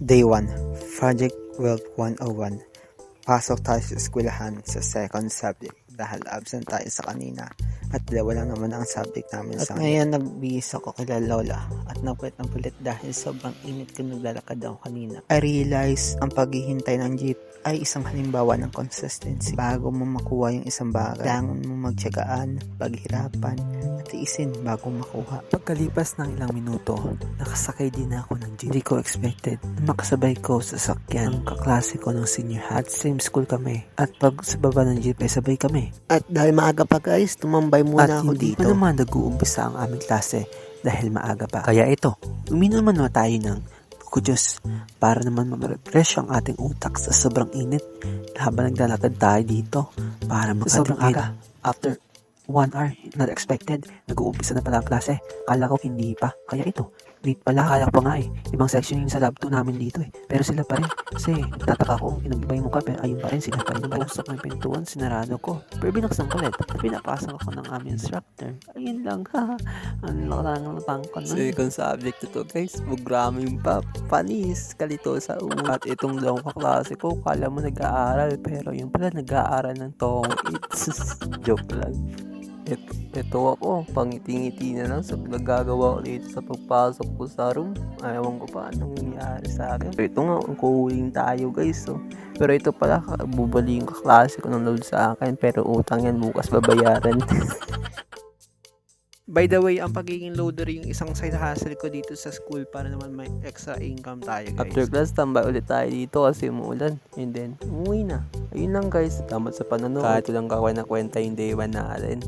Day 1, Project Wealth 101. Pasok tayo sa eskwelahan sa second subject dahil absent tayo sa kanina at dalawa lang naman ang subject namin sa ngayon. Nagbihis ako kila Lola at napulit ng pulit dahil sobrang init ko naglalakad ako kanina. I realize ang paghihintay ng jeep ay isang halimbawa ng consistency. Bago mo makuha yung isang bagay, kailangan mo magtiyagaan, paghirapan, at tiisin bago makuha. Pagkalipas ng ilang minuto, nakasakay din ako ng jeep. Hindi ko expected na makasabay ko sa sakyan ang kaklase ko ng senior high. At same school kami. At pag sa baba ng jeep ay sabay kami. At dahil maaga pa guys, tumambay muna ako hindi dito. pa naman nag-uumpisa ang aming klase dahil maaga pa. Kaya ito, uminom naman tayo ng Juice para naman ma-refresh ang ating utak sa sobrang init habang naglalakad tayo dito para makatipid. Sobrang aga. After 1 hour, not expected, nag-uumpisa na pala ang klase. Akala ko hindi pa. Kaya ito, late pala. Akala ko nga ibang section yung sa lab 2 namin dito Pero sila pa rin. Kasi tataka ko, pinag-iba yung mukha pero ayun pa rin, sila pa rin. Nabuksak ng pintuan, sinarado ko. Pero binuksan ko ulit. Pinapasok ako ng aming instructor. Ayun lang, ha. Ang lang ko na. Second subject to guys, programming pa. Panis, kalito sa ulo. At itong dalawang kaklase ko, kala mo nag-aaral. Pero yung pala nag-aaral ng tong it's joke lang. Ito ako, pangiti-ngiti na lang sa nagagawa ko dito sa pagpasok ko sa room. Ayaw ko pa anong nangyayari sa akin. Ito nga, kuhuling tayo guys. Pero ito pala, bubali yung kaklase ko ng load sa akin. Pero utang yan, bukas babayaran. By the way, ang pagiging loader yung isang side hustle ko dito sa school para naman may extra income tayo guys. After class, tambay ulit tayo dito kasi umuulan. And then, umuwi na. Ayun lang guys, tamat sa panonood. Kahit walang kakwenta yung day 1 natin.